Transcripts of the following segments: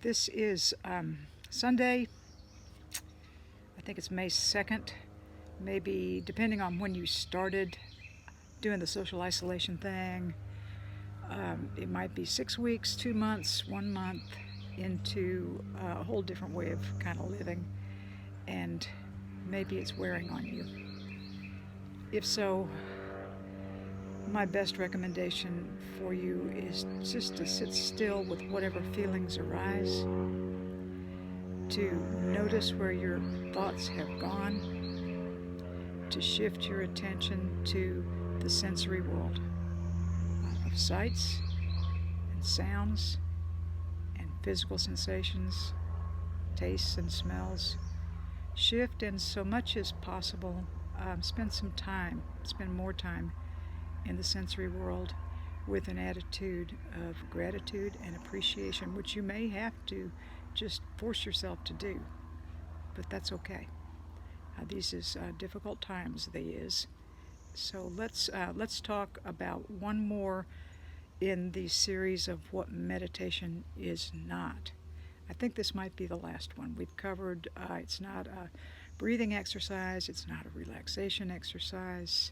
This is Sunday. I think it's May 2nd. Maybe depending on when you started doing the social isolation thing, it might be 6 weeks, 2 months, 1 month into a whole different way of kind of living, and maybe it's wearing on you. If so, my best recommendation for you is just to sit still with whatever feelings arise, to notice where your thoughts have gone, to shift your attention to the sensory world of sights and sounds and physical sensations, tastes and smells. Shift and so much as possible, spend more time in the sensory world with an attitude of gratitude and appreciation, which you may have to just force yourself to do, but that's okay. These is difficult times, they is. So let's talk about one more in the series of what meditation is not. I think this might be the last one. We've covered it's not a breathing exercise, it's not a relaxation exercise,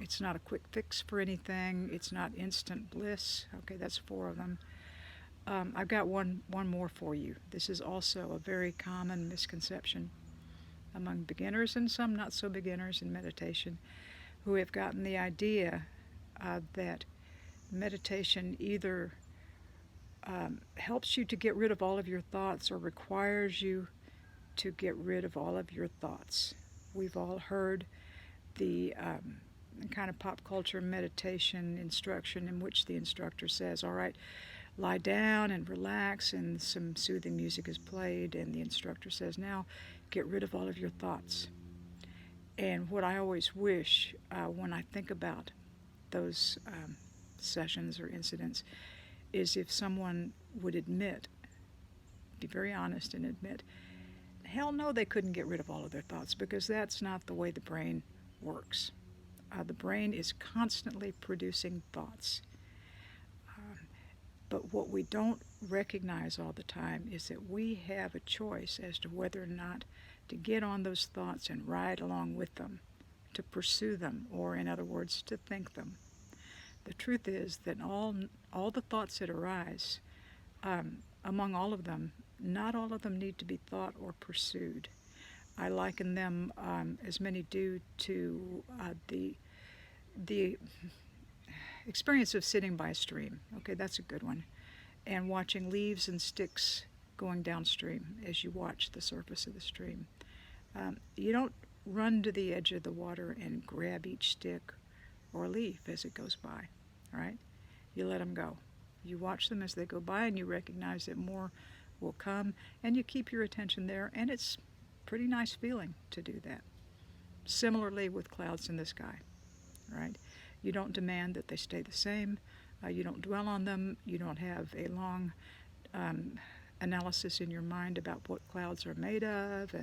it's not a quick fix for anything, it's not instant bliss. Okay, that's four of them. I've got one more for you. This is also a very common misconception among beginners and some not so beginners in meditation who have gotten the idea that meditation either helps you to get rid of all of your thoughts or requires you to get rid of all of your thoughts. We've all heard the kind of pop culture meditation instruction in which the instructor says, all right, lie down and relax, and some soothing music is played, and the instructor says, now get rid of all of your thoughts. And what I always wish when I think about those sessions or incidents is if someone would admit, be very honest and admit, hell no, they couldn't get rid of all of their thoughts, because that's not the way the brain works. The brain is constantly producing thoughts. But what we don't recognize all the time is that we have a choice as to whether or not to get on those thoughts and ride along with them, to pursue them, or in other words, to think them. The truth is that all the thoughts that arise, among all of them, not all of them need to be thought or pursued. I liken them, as many do, to the experience of sitting by a stream. Okay, that's a good one. And watching leaves and sticks going downstream as you watch the surface of the stream. You don't run to the edge of the water and grab each stick or leaf as it goes by, all right? You let them go. You watch them as they go by, and you recognize that more will come, and you keep your attention there, and it's a pretty nice feeling to do that. Similarly with clouds in the sky, right? You don't demand that they stay the same. You don't dwell on them. You don't have a long analysis in your mind about what clouds are made of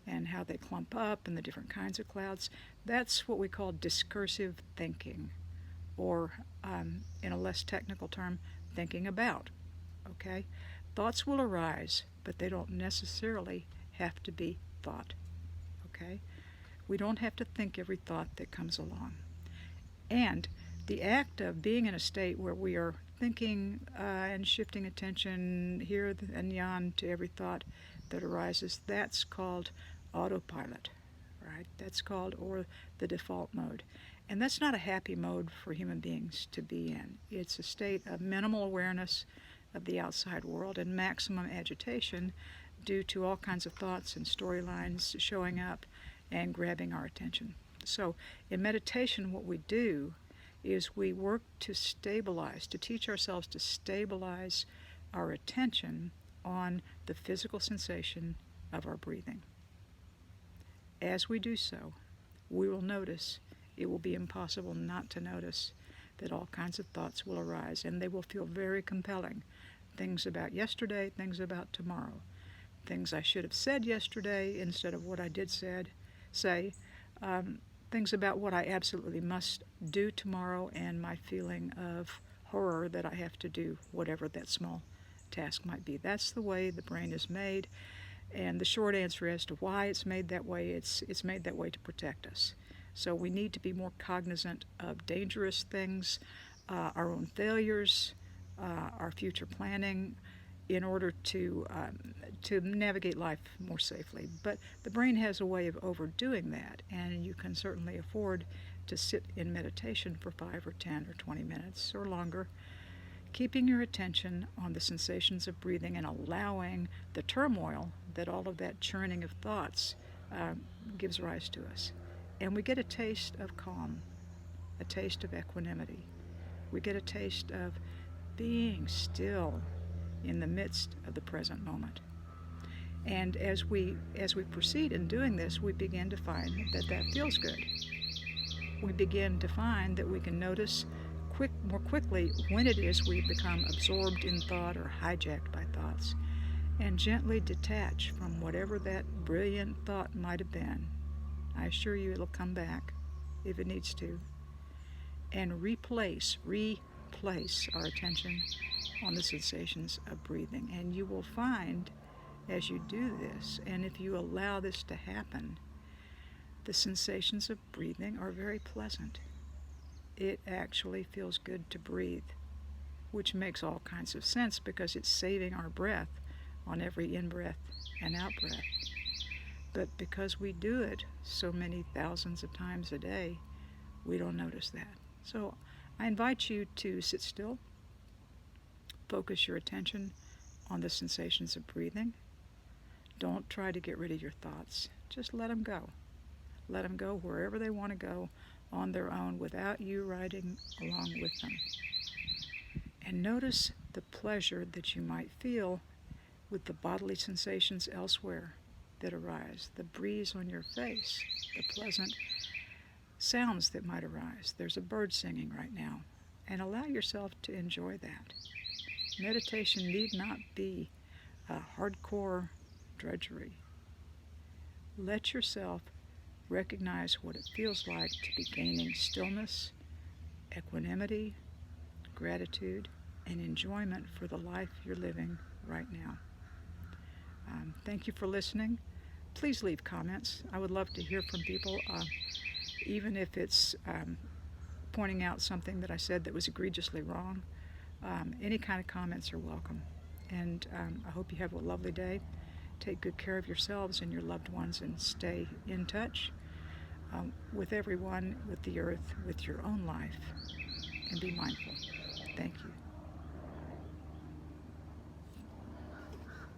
and how they clump up and the different kinds of clouds. That's what we call discursive thinking, or in a less technical term, thinking about. Okay? Thoughts will arise, but they don't necessarily have to be thought. Okay? We don't have to think every thought that comes along. And the act of being in a state where we are thinking and shifting attention here and yon to every thought that arises, that's called autopilot, right? That's called, or the default mode. And that's not a happy mode for human beings to be in. It's a state of minimal awareness of the outside world and maximum agitation due to all kinds of thoughts and storylines showing up and grabbing our attention. So in meditation, what we do is we work to stabilize, to teach ourselves to stabilize our attention on the physical sensation of our breathing. As we do so, we will notice, it will be impossible not to notice, that all kinds of thoughts will arise, and they will feel very compelling. Things about yesterday, things about tomorrow, things I should have said yesterday instead of what I did say, things about what I absolutely must do tomorrow, and my feeling of horror that I have to do whatever that small task might be. That's the way the brain is made. And the short answer as to why it's made that way, it's made that way to protect us. So we need to be more cognizant of dangerous things, our own failures, our future planning, in order to navigate life more safely. But the brain has a way of overdoing that, and you can certainly afford to sit in meditation for 5 or 10 or 20 minutes or longer, keeping your attention on the sensations of breathing and allowing the turmoil that all of that churning of thoughts gives rise to us. And we get a taste of calm, a taste of equanimity. We get a taste of being still in the midst of the present moment. And as we proceed in doing this, we begin to find that feels good. We begin to find that we can notice more quickly when it is we become absorbed in thought or hijacked by thoughts, and gently detach from whatever that brilliant thought might have been. I assure you it'll come back if it needs to, and replace our attention on the sensations of breathing. And you will find as you do this, and if you allow this to happen, the sensations of breathing are very pleasant. It actually feels good to breathe, which makes all kinds of sense because it's saving our breath on every in-breath and out-breath. But because we do it so many thousands of times a day, we don't notice that. So I invite you to sit still, focus your attention on the sensations of breathing. Don't try to get rid of your thoughts. Just let them go. Let them go wherever they want to go on their own without you riding along with them. And notice the pleasure that you might feel with the bodily sensations elsewhere that arise, the breeze on your face, the pleasant sounds that might arise. There's a bird singing right now, and allow yourself to enjoy that. Meditation need not be a hardcore drudgery. Let yourself recognize what it feels like to be gaining stillness, equanimity, gratitude, and enjoyment for the life you're living right now. Thank you for listening. Please leave comments. I would love to hear from people, even if it's pointing out something that I said that was egregiously wrong. Any kind of comments are welcome. And I hope you have a lovely day. Take good care of yourselves and your loved ones, and stay in touch with everyone, with the earth, with your own life, and be mindful. Thank you.